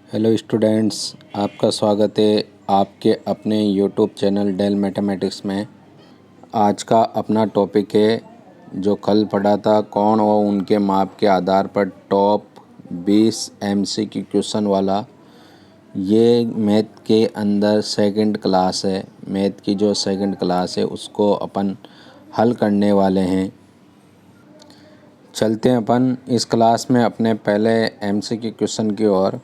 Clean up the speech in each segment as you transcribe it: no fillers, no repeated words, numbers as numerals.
Hello students, आपका स्वागत है आपके अपने यूट्यूब चैनल डेल मैथमेटिक्स में। आज का अपना टॉपिक है जो कल पढ़ा था कौन और उनके माप के आधार पर टॉप 20 एमसीक्यू क्वेश्चन वाला। ये मैथ के अंदर सेकंड क्लास है। मैथ की जो सेकंड क्लास है उसको अपन हल करने वाले हैं। चलते हैं अपन इस क्लास में अपने पहले एमसीक्यू क्वेश्चन की ओर।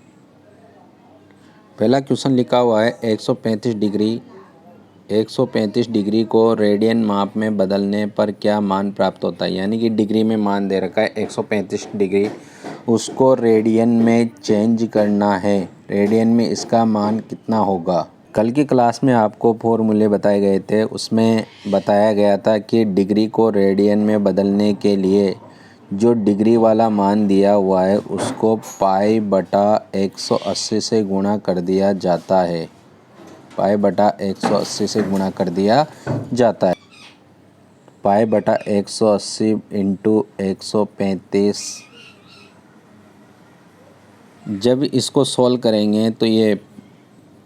पहला क्वेश्चन लिखा हुआ है 135 डिग्री को रेडियन माप में बदलने पर क्या मान प्राप्त होता है। यानी कि डिग्री में मान दे रखा है 135 डिग्री, उसको रेडियन में चेंज करना है। रेडियन में इसका मान कितना होगा। कल की क्लास में आपको फॉर्मूले बताए गए थे, उसमें बताया गया था कि डिग्री को रेडियन में बदलने के लिए जो डिग्री वाला मान दिया हुआ है उसको पाई बटा 180 से गुणा कर दिया जाता है। पाई बटा 180 से गुणा कर दिया जाता है। पाई बटा 180 इंटू 135। जब इसको सॉल्व करेंगे तो ये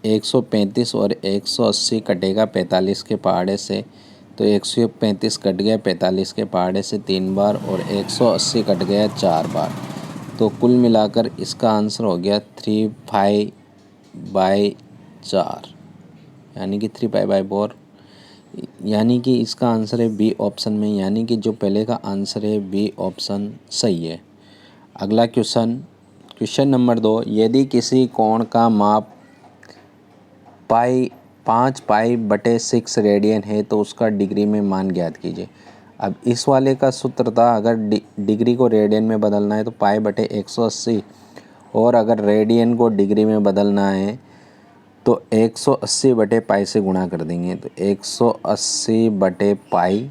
135 और 180 कटेगा 45 के पहाड़े से, तो 135 कट गया 45 के पहाड़े से 3 बार और 180 कट गया 4 बार। तो कुल मिलाकर इसका आंसर हो गया 3π/4, यानी कि 3π/4। यानी कि इसका आंसर है बी ऑप्शन में, यानी कि जो पहले का आंसर है बी ऑप्शन सही है। अगला क्वेश्चन नंबर 2। यदि किसी कोण का माप 5π/6 रेडियन है तो उसका डिग्री में मान ज्ञात कीजिए। अब इस वाले का सूत्र था, अगर डिग्री को रेडियन में बदलना है तो π/180, और अगर रेडियन को डिग्री में बदलना है तो 180/π से गुणा कर देंगे। तो 180/π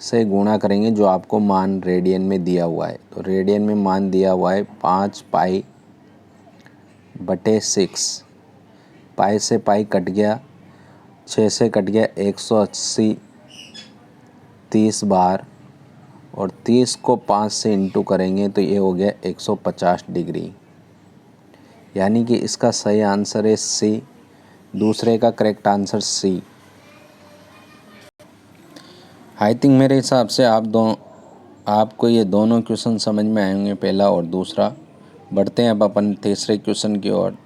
से गुणा करेंगे जो आपको मान रेडियन में दिया हुआ है। तो रेडियन में मान दिया हुआ है 5π/6। पाई से पाई कट गया, 6 से कट गया 180 30 बार, और 30 को 5 से इंटू करेंगे तो ये हो गया 150 डिग्री। यानी कि इसका सही आंसर है सी। दूसरे का correct answer C. I think मेरे हिसाब से आपको ये दोनों क्वेश्चन समझ में आएंगे, पहला और दूसरा। बढ़ते हैं अब अपन तीसरे क्वेश्चन की ओर।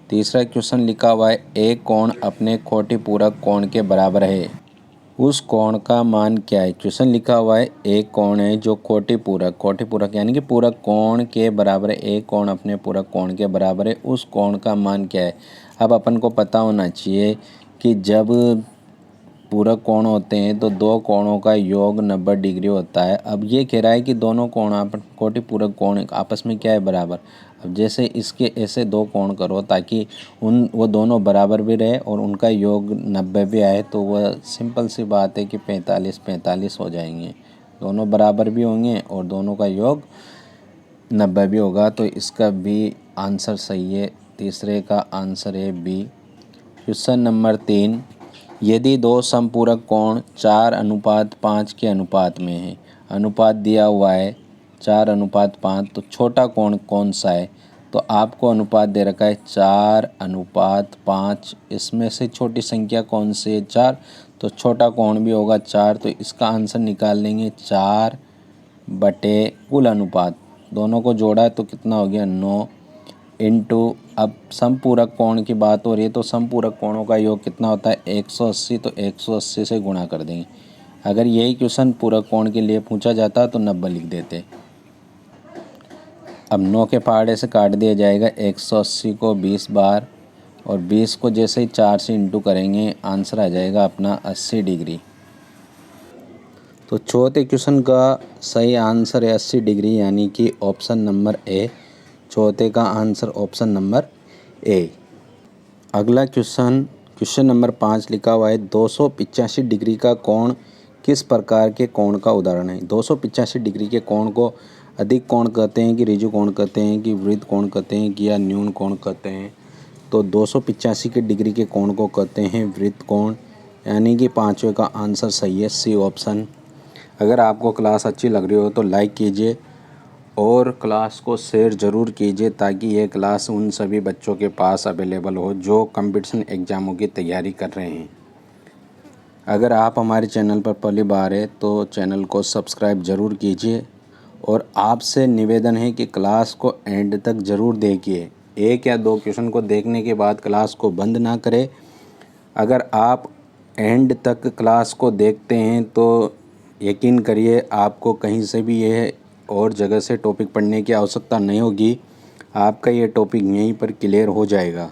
तीसरा क्वेश्चन लिखा हुआ है एक कोण अपने कोटि पूरक कोण के बराबर है, उस कोण का मान क्या है। क्वेश्चन लिखा हुआ है एक कोण है जो कोटि पूरक यानी कि पूरक कोण के बराबर है। एक कोण अपने पूरक कोण के बराबर है, उस कोण का मान क्या है। अब अपन को पता होना चाहिए कि जब पूरक कोण होते हैं तो दो कोणों का योग 90 डिग्री होता है। अब ये कह रहा है कि दोनों कोण कोटि पूरक कोण आपस में क्या है, बराबर। अब जैसे इसके ऐसे दो कोण करो ताकि वो दोनों बराबर भी रहे और उनका योग 90 भी आए, तो वह सिंपल सी बात है कि 45 हो जाएंगे। दोनों बराबर भी होंगे और दोनों का योग 90 भी होगा, तो इसका भी आंसर सही है। तीसरे का आंसर है बी। Question number 3। यदि दो समपूरक कोण 4:5 के अनुपात में है, अनुपात दिया हुआ है 4:5, तो छोटा कोण कौन सा है। तो आपको अनुपात दे रखा है 4:5, इसमें से छोटी संख्या कौन सी है, 4, तो छोटा कोण भी होगा 4। तो इसका आंसर निकाल लेंगे 4 बटे कुल अनुपात, दोनों को जोड़ा तो कितना हो गया 9 इंटू। अब समपूरक कोण की बात हो रही है तो समपूरक कोणों का योग कितना होता है 180, तो 180 से गुणा कर देंगे। अगर यही क्वेश्चन पूरक कोण के लिए पूछा जाता तो 90 लिख देते। अब 9 के पहाड़े से काट दिया जाएगा 180 को 20 बार, और 20 को जैसे ही 4 से इंटू करेंगे आंसर आ जाएगा अपना 80 डिग्री। तो चौथे क्वेश्चन का सही आंसर है 80 डिग्री, यानी कि ऑप्शन नंबर ए। चौथे का आंसर ऑप्शन नंबर ए। अगला क्वेश्चन नंबर 5 लिखा हुआ है 285 डिग्री का कोण किस प्रकार के कोण का उदाहरण है। 285 डिग्री के कोण को अधिक कोण कहते हैं कि ऋजु कोण कहते हैं कि वृत्त कोण कहते हैं कि या न्यून कोण कहते हैं। तो 285 के डिग्री के कोण को कहते हैं वृत्त कोण, यानी कि पाँचवें का आंसर सही है सी ऑप्शन। अगर आपको क्लास अच्छी लग रही हो तो लाइक कीजिए और क्लास को शेयर ज़रूर कीजिए ताकि ये क्लास उन सभी बच्चों के पास अवेलेबल हो जो कंपटीशन एग्ज़ामों की तैयारी कर रहे हैं। अगर आप हमारे चैनल पर पहली बार है तो चैनल को सब्सक्राइब ज़रूर कीजिए और आपसे निवेदन है कि क्लास को एंड तक ज़रूर देखिए। एक या दो क्वेश्चन को देखने के बाद क्लास को बंद ना करें। अगर आप एंड तक क्लास को देखते हैं तो यकीन करिए आपको कहीं से भी यह और जगह से टॉपिक पढ़ने की आवश्यकता नहीं होगी। आपका ये टॉपिक यहीं पर क्लियर हो जाएगा।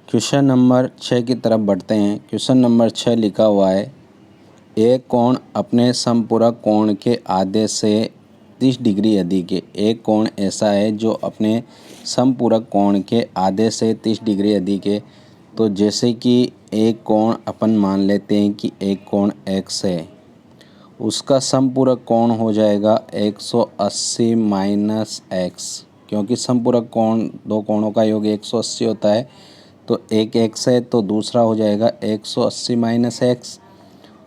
क्वेश्चन नंबर 6 की तरफ बढ़ते हैं। क्वेश्चन नंबर 6 लिखा हुआ है, एक कोण अपने समपूरक कोण के आधे से 30 डिग्री अधिक है। एक कोण ऐसा है जो अपने समपूरक कोण के आधे से 30 डिग्री अधिक है। तो जैसे कि एक कोण अपन मान लेते हैं कि एक कोण x है, उसका समपूरक कोण हो जाएगा 180 माइनस x, क्योंकि समपूरक कोण दो कोणों का योग 180 होता है। तो एक x है तो दूसरा हो जाएगा 180 माइनस x,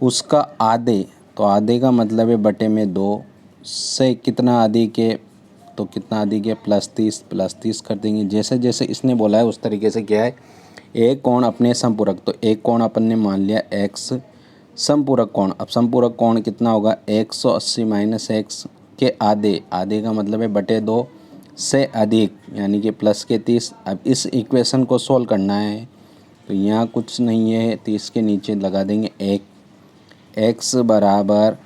उसका आधे, तो आधे का मतलब है बटे में 2 से कितना अधिक है, तो कितना अधिक है प्लस 30 कर देंगे। जैसे जैसे इसने बोला है उस तरीके से क्या है, एक कोण अपने समपूरक, तो एक कोण अपन ने मान लिया x समपूरक कोण। अब समपूरक कोण कितना होगा 180 माइनस x के आधे, आधे का मतलब है बटे 2 से अधिक यानी कि प्लस के 30। अब इस इक्वेशन को सोल्व करना है तो यहाँ कुछ नहीं है, 30 के नीचे लगा देंगे 1, x बराबर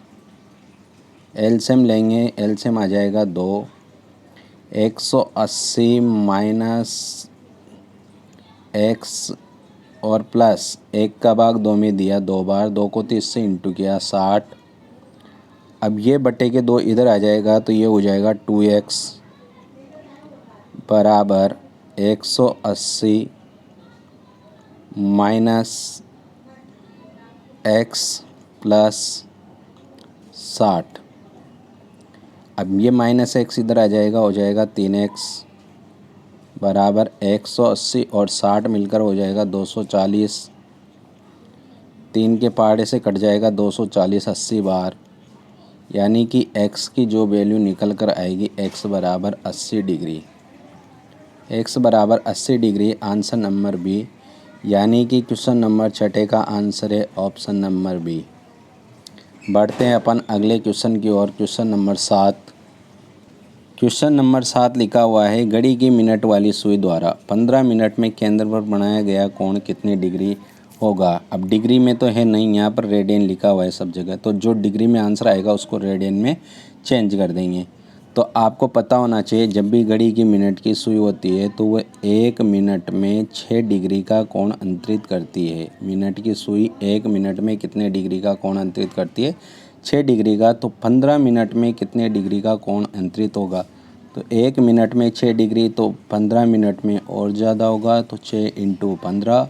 एलसीएम लेंगे, एलसीएम आ जाएगा 2, 180 माइनस x और प्लस 1 का भाग 2 में दिया 2 बार, 2 को 30 से इंटू किया 60। अब ये बटे के 2 इधर आ जाएगा तो ये हो जाएगा 2x बराबर 180 माइनस x प्लस 60। अब ये माइनस x इधर आ जाएगा, हो जाएगा 3x बराबर 180 और 60 मिलकर हो जाएगा 240। 3 के पहाड़े से कट जाएगा 240 80 बार, यानी कि x की जो वैल्यू निकल कर आएगी x बराबर 80 डिग्री। x बराबर 80 डिग्री आंसर नंबर बी, यानी कि क्वेश्चन नंबर 6 का आंसर है ऑप्शन नंबर बी। बढ़ते हैं अपन अगले क्वेश्चन की ओर। Question number 7। क्वेश्चन नंबर 7 लिखा हुआ है, घड़ी की मिनट वाली सुई द्वारा 15 मिनट में केंद्र पर बनाया गया कोण कितनी डिग्री होगा। अब डिग्री में तो है नहीं, यहाँ पर रेडियन लिखा हुआ है सब जगह, तो जो डिग्री में आंसर आएगा उसको रेडियन में चेंज कर देंगे। तो आपको पता होना चाहिए जब भी घड़ी की मिनट की सुई होती है तो वह 1 मिनट में 6 डिग्री का कोण अंतरित करती है। मिनट की सुई 1 मिनट में कितने डिग्री का कोण अंतरित करती है, 6 डिग्री का। तो 15 मिनट में कितने डिग्री का कोण अंतरित होगा, तो 1 मिनट में 6 डिग्री, तो 15 मिनट में और ज़्यादा होगा, तो 6 × 15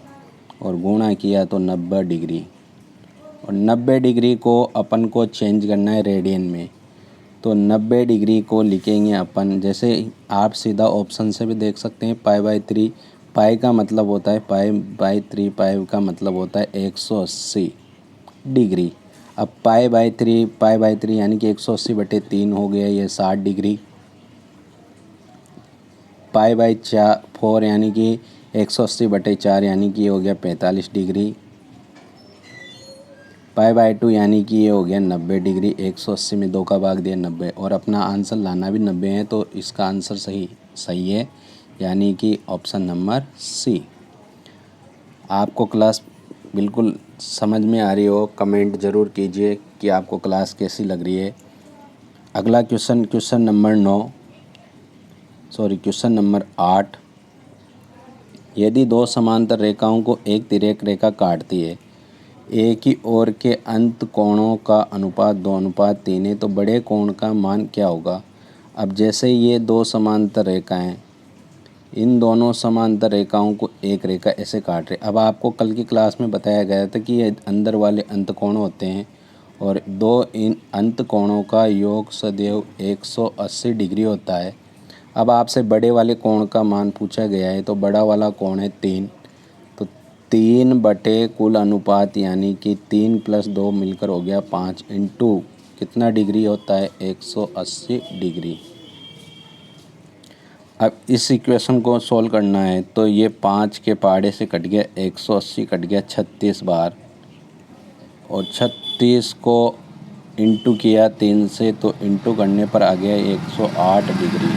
और गुणा किया तो 90 डिग्री। और 90 डिग्री को अपन को चेंज करना है रेडियन में, तो 90 डिग्री को लिखेंगे अपन, जैसे आप सीधा ऑप्शन से भी देख सकते हैं, π/3। पाई का मतलब होता है π/3, पाई का मतलब होता है 180 डिग्री। अब π/3 यानी कि 180/3 हो गया, ये 60 डिग्री। π/4 यानी कि 180/4 यानी कि ये हो गया 45 डिग्री। π/2 यानी कि ये हो गया 90 डिग्री। 180 में 2 का भाग दिया 90, और अपना आंसर लाना भी 90 है, तो इसका आंसर सही है, यानी कि ऑप्शन नंबर सी। आपको क्लास बिल्कुल समझ में आ रही हो, कमेंट ज़रूर कीजिए कि आपको क्लास कैसी लग रही है। अगला क्वेश्चन नंबर 8। यदि दो समांतर रेखाओं को एक तिर्यक रेखा काटती है, एक ही ओर के अंत कोणों का अनुपात 2:3 है, तो बड़े कोण का मान क्या होगा। अब जैसे ये दो समांतर रेखाएं, इन दोनों समांतर रेखाओं को एक रेखा ऐसे काट रहे। अब आपको कल की क्लास में बताया गया था कि ये अंदर वाले अंत कोण होते हैं और इन अंत कोणों का योग सदैव 180 डिग्री होता है। अब आपसे बड़े वाले कोण का मान पूछा गया है, तो बड़ा वाला कोण है 3, तो 3 बटे कुल अनुपात यानी कि 3 + 2 मिलकर हो गया 5 इंटू कितना डिग्री होता है? 180 डिग्री। अब इस इक्वेशन को सॉल्व करना है तो ये 5 के पहाड़े से कट गया 180 कट गया 36 बार, और 36 को इंटू किया 3 से तो इंटू करने पर आ गया 108 डिग्री।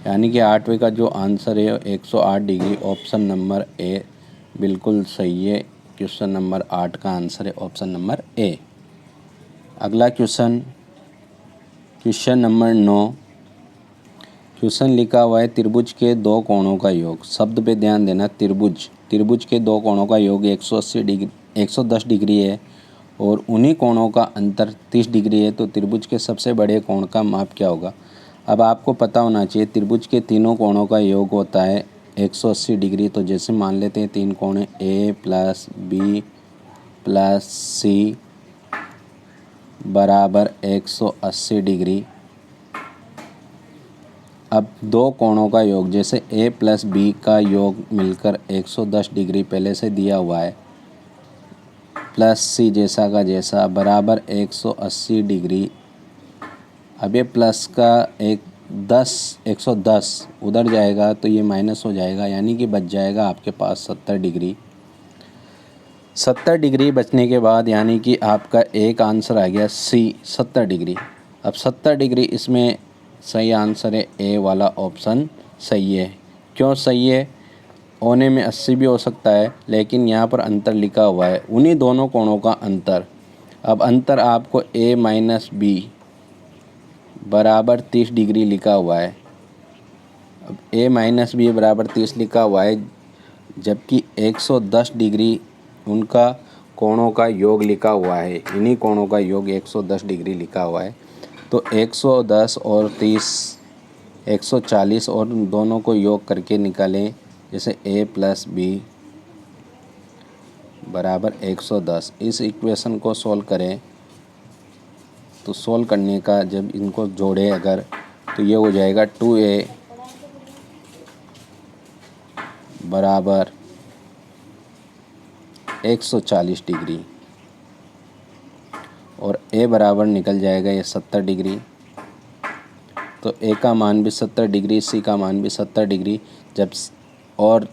यानी कि 8वें का जो आंसर है 108 डिग्री। ऑप्शन नंबर ए बिल्कुल सही है। क्वेश्चन नंबर 8 का आंसर है ऑप्शन नंबर ए। अगला क्वेश्चन, क्वेश्चन नंबर 9। क्वेश्चन लिखा हुआ है त्रिभुज के दो कोणों का योग। शब्द पे ध्यान देना। त्रिभुज के दो कोणों का योग 180 डिग्री 110 डिग्री है और उन्हीं कोणों का अंतर 30 डिग्री है, तो त्रिभुज के सबसे बड़े कोण का माप क्या होगा? अब आपको पता होना चाहिए त्रिभुज के तीनों कोणों का योग होता है 180 डिग्री। तो जैसे मान लेते हैं 3 कोण ए प्लस बी प्लस सी बराबर 180 डिग्री। अब दो कोणों का योग, जैसे ए प्लस बी का योग मिलकर 110 डिग्री पहले से दिया हुआ है, प्लस सी जैसा का जैसा बराबर 180 डिग्री। अब ये प्लस का 110 उधर जाएगा तो ये माइनस हो जाएगा, यानी कि बच जाएगा आपके पास 70 डिग्री। 70 डिग्री बचने के बाद यानी कि आपका एक आंसर आ गया सी 70 डिग्री। अब 70 डिग्री इसमें सही आंसर है ए वाला ऑप्शन सही है। क्यों सही है? होने में 80 भी हो सकता है, लेकिन यहाँ पर अंतर लिखा हुआ है उन्हीं दोनों कोणों का अंतर। अब अंतर आपको ए माइनस बी बराबर 30 डिग्री लिखा हुआ है। अब ए माइनस बी बराबर 30 लिखा हुआ है, जबकि 110 डिग्री उनका कोणों का योग लिखा हुआ है। इन्हीं कोणों का योग 110 डिग्री लिखा हुआ है। तो 110 और 30 140 और दोनों को योग करके निकालें, जैसे a प्लस बी बराबर 110। इस इक्वेशन को सॉल्व करें तो सॉल्व करने का जब इनको जोड़े अगर तो ये हो जाएगा 2a बराबर 140 डिग्री और a बराबर निकल जाएगा ये 70 डिग्री। तो a का मान भी 70 डिग्री, c का मान भी 70 डिग्री। जब और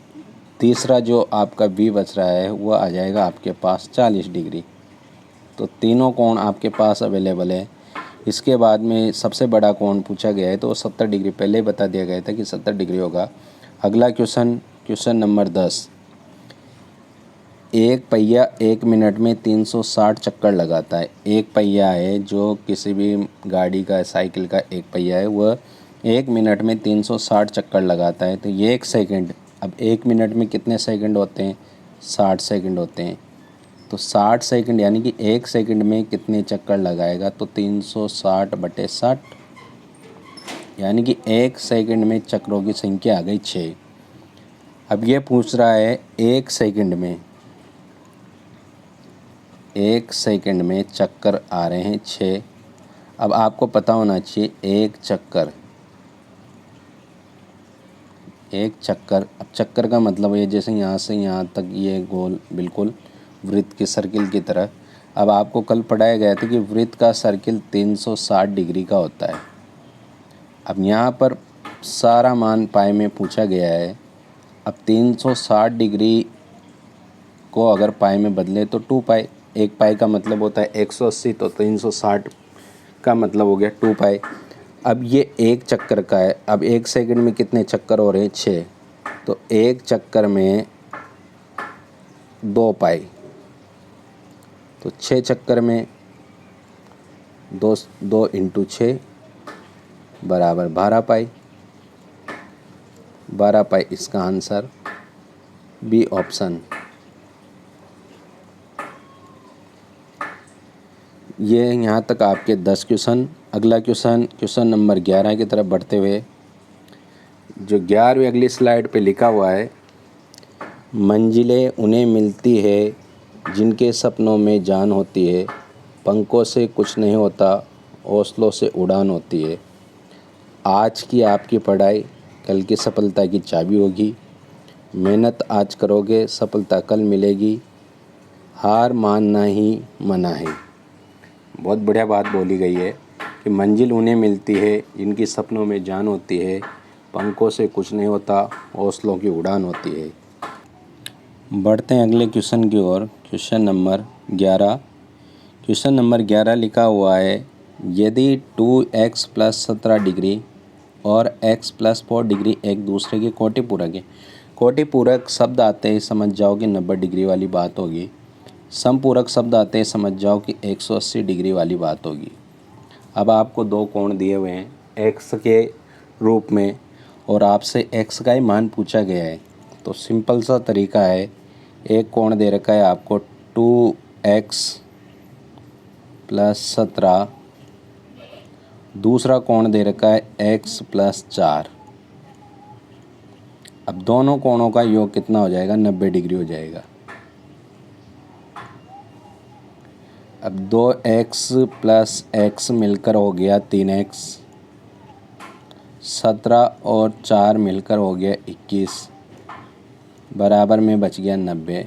तीसरा जो आपका b बच रहा है वो आ जाएगा आपके पास 40 डिग्री। तो तीनों कोण आपके पास अवेलेबल है। इसके बाद में सबसे बड़ा कोण पूछा गया है तो 70 डिग्री पहले ही बता दिया गया था कि 70 डिग्री होगा। अगला क्वेश्चन, क्वेश्चन नंबर 10। एक पहिया 1 मिनट में 360 चक्कर लगाता है। एक पहिया है जो किसी भी गाड़ी का साइकिल का एक पहिया है, वह 1 मिनट में 360 चक्कर लगाता है। तो ये 1 सेकंड, अब 1 मिनट में कितने सेकंड होते हैं? 60 सेकंड होते हैं। तो 60 सेकंड यानी कि 1 सेकंड में कितने चक्कर लगाएगा? तो 360/60, यानी कि 1 सेकंड में चक्रों की संख्या आ गई 6। अब ये पूछ रहा है 1 सेकंड में, 1 सेकंड में चक्कर आ रहे हैं 6। अब आपको पता होना चाहिए एक चक्कर, अब चक्कर का मतलब है जैसे यहाँ से यहाँ तक ये गोल बिल्कुल वृत्त के सर्किल की तरह। अब आपको कल पढ़ाया गया था कि वृत्त का सर्किल 360 डिग्री का होता है। अब यहाँ पर सारा मान पाई में पूछा गया है। अब 360 डिग्री को अगर पाई में बदले तो 2 पाई, एक पाई का मतलब होता है 180, तो 360 का मतलब हो गया 2 पाई। अब ये एक चक्कर का है। अब 1 सेकंड में कितने चक्कर हो रहे हैं? 6। तो एक चक्कर में 2 पाई, तो 6 चक्कर में 2 इंटू 6 बराबर 12 पाई। 12 पाई इसका आंसर बी ऑप्शन। ये यहाँ तक आपके 10 क्वेश्चन। अगला क्वेश्चन, क्वेश्चन नंबर 11 की तरफ बढ़ते हुए, जो 11वीं अगली स्लाइड पे लिखा हुआ है, मंजिलें उन्हें मिलती है जिनके सपनों में जान होती है, पंखों से कुछ नहीं होता, हौसलों से उड़ान होती है। आज की आपकी पढ़ाई कल की सफलता की चाबी होगी। मेहनत आज करोगे, सफलता कल मिलेगी। हार मानना ही मना है। बहुत बढ़िया बात बोली गई है कि मंजिल उन्हें मिलती है जिनकी सपनों में जान होती है, पंखों से कुछ नहीं होता, हौसलों की उड़ान होती है। बढ़ते हैं अगले क्वेश्चन की ओर। Question number 11। क्वेश्चन नंबर 11 लिखा हुआ है, यदि 2x + 17 डिग्री और x + 4 डिग्री एक दूसरे के कोटि पूरक है। कोटि पूरक शब्द आते ही समझ जाओ कि 90 डिग्री वाली बात होगी। समपूरक शब्द आते ही समझ जाओ कि 180 डिग्री वाली बात होगी। अब आपको दो कोण दिए हुए हैं x के रूप में और आपसे x का ही मान पूछा गया है। तो सिंपल सा तरीका है, एक कोण दे रखा है आपको 2x + 17, दूसरा कोण दे रखा है x + 4। अब दोनों कोणों का योग कितना हो जाएगा? 90 डिग्री हो जाएगा। अब 2x + x मिलकर हो गया 3x, 17 और 4 मिलकर हो गया 21, बराबर में बच गया 90।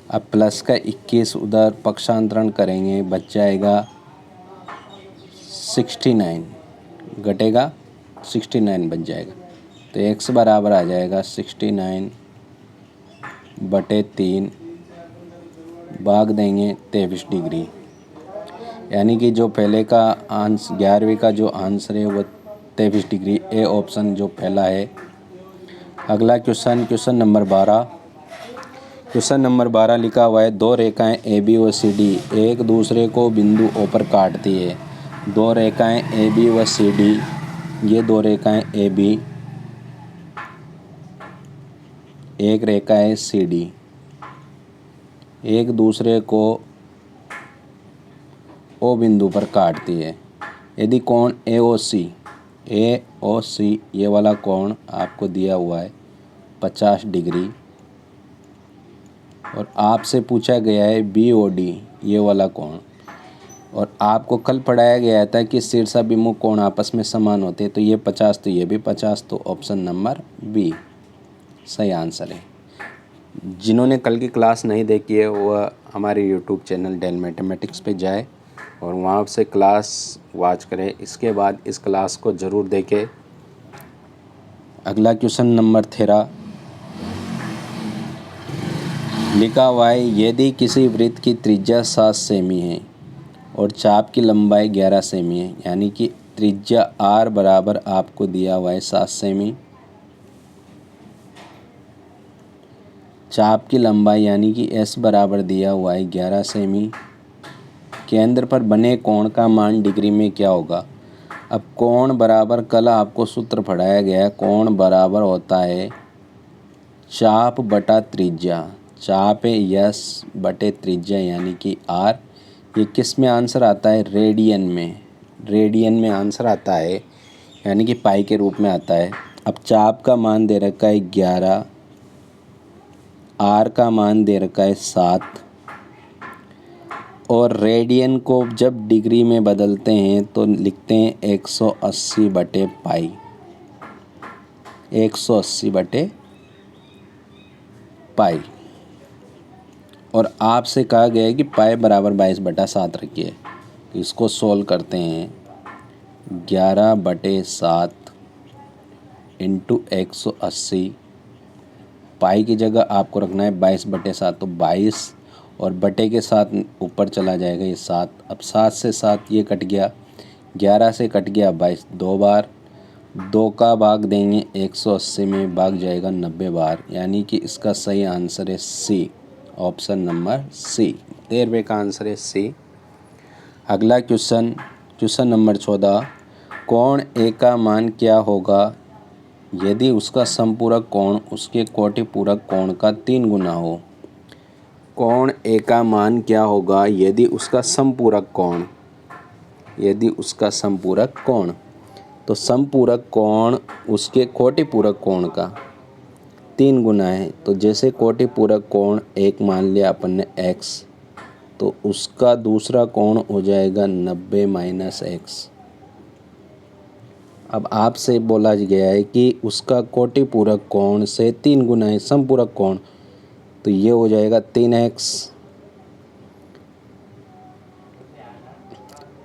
अब प्लस का 21 उधर पक्षांतरण करेंगे, बच जाएगा 69, घटेगा 69 बच जाएगा। तो x बराबर आ जाएगा 69/3, भाग देंगे 23 डिग्री। यानी कि जो पहले का आंसर 11वीं का जो आंसर है वो 23 डिग्री, ए ऑप्शन जो पहला है। अगला क्वेश्चन नंबर 12। क्वेश्चन नंबर 12 लिखा हुआ है, दो रेखाएं ए बी व सी डी एक दूसरे को बिंदु ओ पर काटती है। दो रेखाएं ए बी व सी डी, ये दो रेखाएं ए बी, एक रेखा है सी डी, एक दूसरे को ओ बिंदु पर काटती है। यदि कोण ए ओ सी ये वाला कोण आपको दिया हुआ है 50 डिग्री और आपसे पूछा गया है बी ओ डी ये वाला कोण, और आपको कल पढ़ाया गया था कि शीर्षाभिमुख कोण आपस में समान होते हैं। तो ये 50 तो ये भी 50, तो ऑप्शन नंबर बी सही आंसर है। जिन्होंने कल की क्लास नहीं देखी है वह हमारे यूट्यूब चैनल डेल मैथमेटिक्स पे जाए और वहाँ से क्लास वॉच करें। इसके बाद इस क्लास को ज़रूर देखें। अगला क्वेश्चन नंबर 13 लिखा हुआ है, यदि किसी वृत्त की त्रिज्या 7 सेमी है और चाप की लंबाई 11 सेमी है, यानी कि त्रिज्या r बराबर आपको दिया हुआ है 7 सेमी, चाप की लंबाई यानी कि s बराबर दिया हुआ है 11 सेमी, केंद्र पर बने कोण का मान डिग्री में क्या होगा? अब कोण बराबर कल आपको सूत्र पढ़ाया गया है, कोण बराबर होता है चाप बटा त्रिज्या। चाप है यस बटे त्रिज्या यानी कि r। ये किस में आंसर आता है? रेडियन में। रेडियन में आंसर आता है यानी कि पाई के रूप में आता है। अब चाप का मान दे रखा है 11, r का मान दे रखा है 7, और रेडियन को जब डिग्री में बदलते हैं तो लिखते हैं 180 बटे पाई, 180 बटे पाई। और आपसे कहा गया है कि पाई बराबर 22/7 रखिए। तो इसको सोल्व करते हैं, 11/7 इंटू 180, पाई की जगह आपको रखना है 22/7, तो 22 और बटे के साथ ऊपर चला जाएगा ये 7। अब 7 से 7 ये कट गया, 11 से कट गया 22, 2 बार, 2 का भाग देंगे 180 में, भाग जाएगा 90 बार, यानी कि इसका सही आंसर है सी, ऑप्शन नंबर सी। 13वें का आंसर है सी। अगला क्वेश्चन नंबर 14, कोण ए का मान क्या होगा यदि उसका समपूरक कोण उसके कोटि पूरक कोण का 3 गुना हो? कोण ए का मान क्या होगा यदि उसका समपूरक कोण, तो समपूरक कोण उसके कोटि पूरक कोण का 3 गुना है। तो जैसे कोटि पूरक कोण एक मान लिया अपन ने x, तो उसका दूसरा कोण हो जाएगा 90 - x। अब आपसे बोला गया है कि उसका कोटि पूरक कोण से 3 गुना है समपूरक कोण, तो ये हो जाएगा 3x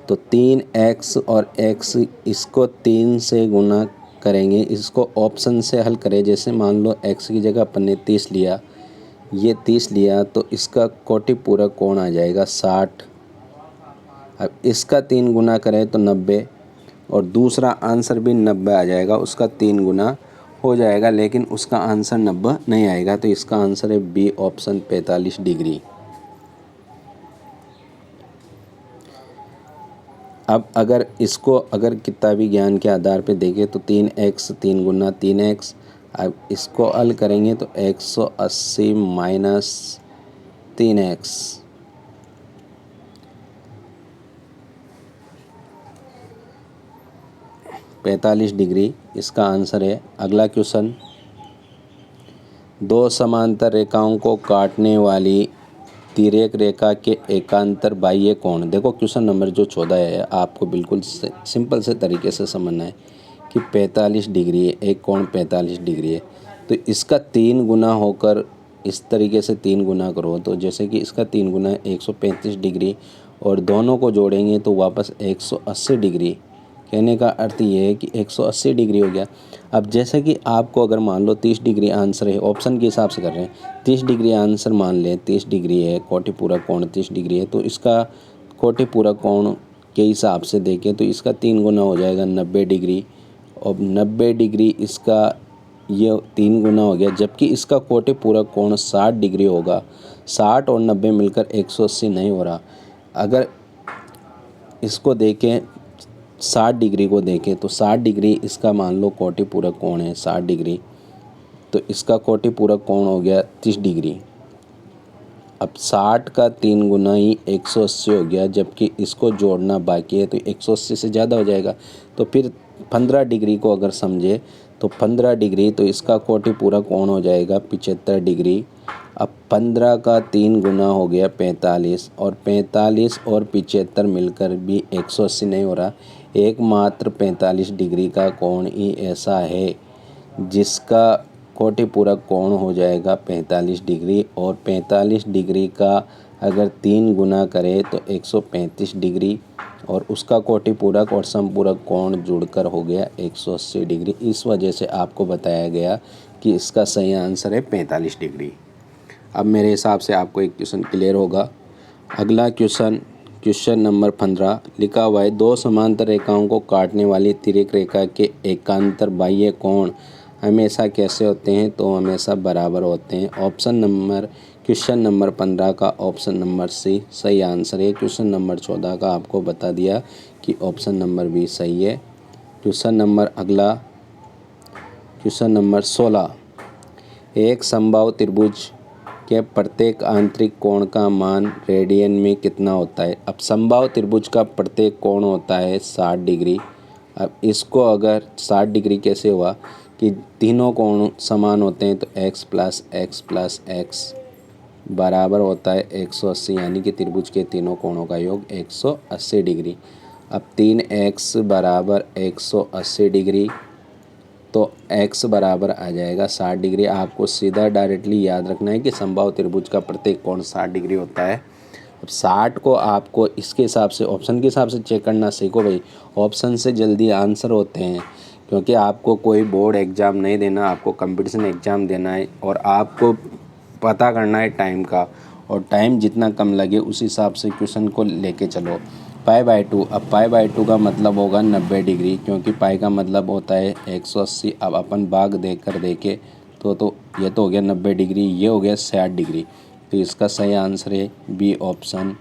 तो 3x और x इसको 3 से गुना करेंगे। इसको ऑप्शन से हल करें। जैसे मान लो x की जगह अपन ने 30 लिया, ये 30 लिया, तो इसका कोटि पूरक कोण आ जाएगा 60। अब इसका 3 गुना करें तो 90, और दूसरा आंसर भी 90 आ जाएगा, उसका 3 गुना हो जाएगा, लेकिन उसका आंसर 90 नहीं आएगा। तो इसका आंसर है बी ऑप्शन 45 डिग्री। अब अगर किताबी ज्ञान के आधार पे देखें तो 3x 3 गुना 3x, अब इसको हल करेंगे तो 180 माइनस 3x, पैंतालीस डिग्री इसका आंसर है। अगला क्वेश्चन, दो समांतर रेखाओं को काटने वाली तिर्यक रेखा के एकांतर बाह्य कोण। देखो क्वेश्चन नंबर जो 14 है, आपको बिल्कुल सिंपल से तरीके से समझना है कि 45 डिग्री है, एक कोण 45 डिग्री है, तो इसका 3 गुना होकर इस तरीके से 3 गुना करो, तो जैसे कि इसका 3 गुना 135 डिग्री, और दोनों को जोड़ेंगे तो वापस 180 डिग्री। कहने का अर्थ ये है कि 180 डिग्री हो गया। अब जैसे कि आपको अगर मान लो 30 डिग्री आंसर है, ऑप्शन के हिसाब से कर रहे हैं, 30 डिग्री आंसर मान लें, 30 डिग्री है, कोटि पूरक कोण 30 डिग्री है, तो इसका कोटि पूरक कोण के हिसाब से देखें तो इसका 3 गुना हो जाएगा 90 डिग्री, और 90 डिग्री इसका ये 3 गुना हो गया, जबकि इसका कोटि पूरक कोण 60 डिग्री होगा। 60 और 90 मिलकर 180 नहीं हो रहा। अगर इसको देखें 60 डिग्री को देखें तो 60 डिग्री इसका मान लो कोटि पूरक कोण है 60 डिग्री, तो इसका कोटि पूरक कोण हो गया 30 डिग्री। अब 60 का 3 गुना ही 180 हो गया, जबकि इसको जोड़ना बाकी है, तो 180 से ज़्यादा हो जाएगा। तो फिर 15 डिग्री को अगर समझे तो 15 डिग्री, तो इसका कोटि पूरक कोण हो जाएगा 75 डिग्री। अब 15 का 3 गुना हो गया 45, और 45 और 75 मिलकर भी 180 नहीं हो रहा। एकमात्र 45 डिग्री का कोण ही ऐसा है जिसका कोटि पूरक कोण हो जाएगा 45 डिग्री, और 45 डिग्री का अगर 3 गुना करें तो 135 डिग्री, और उसका कोटि पूरक और समपूरक कोण जुड़कर हो गया 180 डिग्री। इस वजह से आपको बताया गया कि इसका सही आंसर है 45 डिग्री। अब मेरे हिसाब से आपको एक क्वेश्चन क्लियर होगा। अगला क्वेश्चन नंबर 15 लिखा हुआ है, दो समांतर रेखाओं को काटने वाली तिर्यक रेखा के एकांतर बाह्य कोण हमेशा कैसे होते हैं? तो हमेशा बराबर होते हैं। क्वेश्चन नंबर 15 का ऑप्शन नंबर सी सही आंसर है। क्वेश्चन नंबर 14 का आपको बता दिया कि ऑप्शन नंबर बी सही है। क्वेश्चन नंबर 16, एक समबाहु त्रिभुज के प्रत्येक आंतरिक कोण का मान रेडियन में कितना होता है? अब समबाहु त्रिभुज का प्रत्येक कोण होता है 60 डिग्री। अब इसको अगर 60 डिग्री कैसे हुआ कि तीनों कोण समान होते हैं, तो x plus x plus x बराबर होता है 180, यानी कि त्रिभुज के तीनों कोणों का योग 180 डिग्री। अब 3x बराबर 180 डिग्री, तो x बराबर आ जाएगा 60 डिग्री। आपको सीधा डायरेक्टली याद रखना है कि समबाहु त्रिभुज का प्रत्येक कोण 60 डिग्री होता है। अब 60 को आपको इसके हिसाब से ऑप्शन के हिसाब से चेक करना सीखो भाई। ऑप्शन से जल्दी आंसर होते हैं, क्योंकि आपको कोई बोर्ड एग्ज़ाम नहीं देना, आपको कंपटीशन एग्ज़ाम देना है, और आपको पता करना है टाइम का, और टाइम जितना कम लगे उस हिसाब से क्वेश्चन को लेके चलो। π/2, अब π/2 का मतलब होगा 90 डिग्री, क्योंकि पाई का मतलब होता है 180। अब अपन भाग देकर देखें तो ये तो हो गया 90 डिग्री, ये हो गया 60 डिग्री, तो इसका सही आंसर है बी ऑप्शन।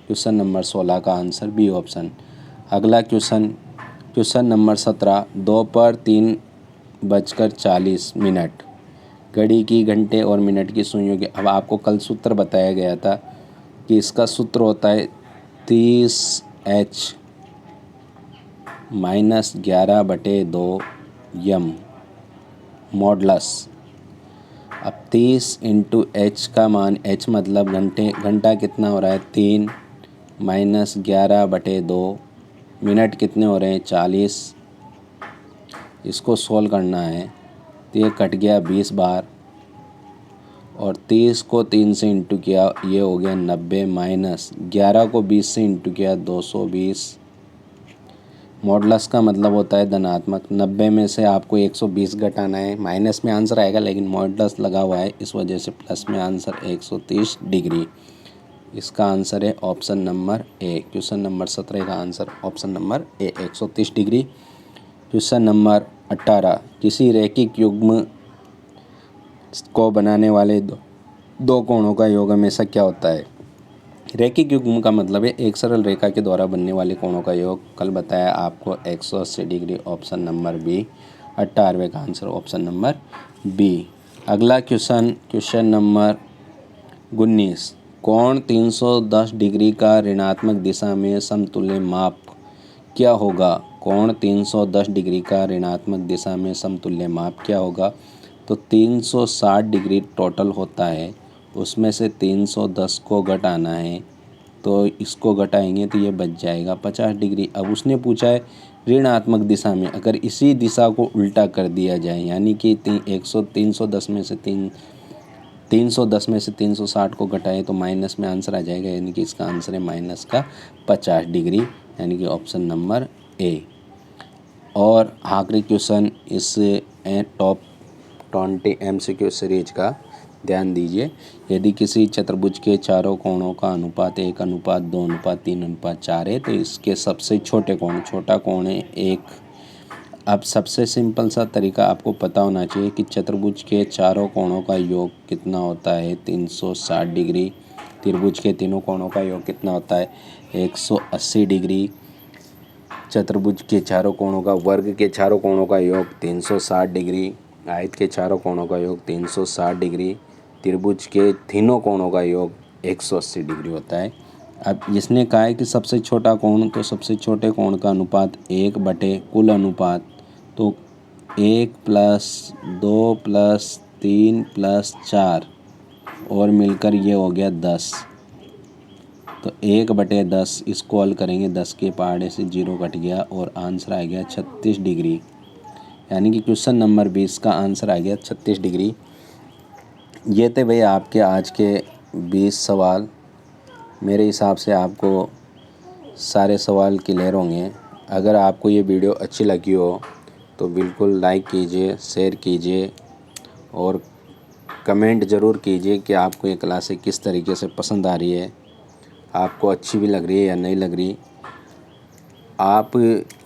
क्वेश्चन नंबर 16 का आंसर बी ऑप्शन। अगला क्वेश्चन नंबर 17, दोपहर 3:40 घड़ी की घंटे और मिनट की सुइयों की। अब आपको कल सूत्र बताया गया था कि इसका सूत्र होता है 30h माइनस 11/2 यम मॉडलस। अब 30 इंटू h का मान, h मतलब घंटा कितना हो रहा है 3 माइनस 11/2, मिनट कितने हो रहे हैं 40। इसको सोल्व करना है तो ये कट गया 20 बार, और 30 को 3 से इंटू किया, ये हो गया 90, माइनस 11 को 20 से इंटू किया 220, मॉडुलस का मतलब होता है धनात्मक। 90 में से आपको 120 घटाना है, माइनस में आंसर आएगा लेकिन मॉडुलस लगा हुआ है इस वजह से प्लस में आंसर 130 डिग्री। इसका आंसर है option number A. Question number 17 का answer option number A 130 degree. Question number 18, किसी रैखिक युग्म को बनाने वाले दो कोणों का योग हमेशा क्या होता है? रैखिक युग्म का मतलब है एक सरल रेखा के द्वारा बनने वाले कोणों का योग। कल बताया आपको 180 डिग्री, ऑप्शन नंबर बी। 18वें का आंसर ऑप्शन नंबर बी। अगला क्वेश्चन नंबर 19, कोण 310 डिग्री का ऋणात्मक दिशा में समतुल्य माप क्या होगा? कोण 310 डिग्री का ऋणात्मक दिशा में समतुल्य माप क्या होगा? तो 360 डिग्री टोटल होता है, उसमें से 310 को घटाना है, तो इसको घटाएंगे तो ये बच जाएगा 50 डिग्री। अब उसने पूछा है ऋणात्मक दिशा में, अगर इसी दिशा को उल्टा कर दिया जाए यानी कि 310 में से 360 को घटाए तो माइनस में आंसर आ जाएगा, यानी कि इसका आंसर है माइनस का 50 डिग्री, यानी कि ऑप्शन नंबर ए। और आखिरी क्वेश्चन इस टॉप 20 MCQ सीरीज का ध्यान दीजिए। यदि किसी चतुर्भुज के चारों कोणों का अनुपात 1:2:3:4 है तो इसके सबसे छोटा कोण है 1। अब सबसे सिंपल सा तरीका आपको पता होना चाहिए कि चतुर्भुज के चारों कोणों का योग कितना होता है 360 डिग्री। त्रिभुज के तीनों कोणों का योग कितना होता है 180 डिग्री। चतुर्भुज के चारों कोणों का वर्ग के चारों कोणों का योग 360 डिग्री। आयत के चारों कोणों का योग 360 डिग्री। त्रिभुज के तीनों कोणों का योग 180 डिग्री होता है। अब इसने कहा है कि सबसे छोटा कोण, तो सबसे छोटे कोण का अनुपात 1 कुल अनुपात, तो 1 + 2 + 3 + 4 और मिलकर ये हो गया 10। तो 1/10 इसको हल करेंगे, 10 के पहाड़े से 0 कट गया और आंसर आ गया 36 डिग्री। यानी कि क्वेश्चन नंबर 20 का आंसर आ गया 36 डिग्री। ये थे भाई आपके आज के 20 सवाल। मेरे हिसाब से आपको सारे सवाल क्लियर होंगे। अगर आपको ये वीडियो अच्छी लगी हो तो बिल्कुल लाइक कीजिए, शेयर कीजिए और कमेंट ज़रूर कीजिए कि आपको ये क्लासें किस तरीके से पसंद आ रही है, आपको अच्छी भी लग रही है या नहीं लग रही। आप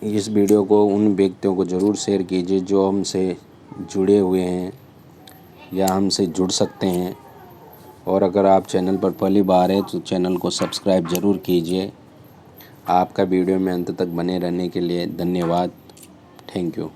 इस वीडियो को उन व्यक्तियों को ज़रूर शेयर कीजिए जो हमसे जुड़े हुए हैं या हमसे जुड़ सकते हैं। और अगर आप चैनल पर पहली बार है तो चैनल को सब्सक्राइब ज़रूर कीजिए। आपका वीडियो में अंत तक बने रहने के लिए धन्यवाद। Thank you.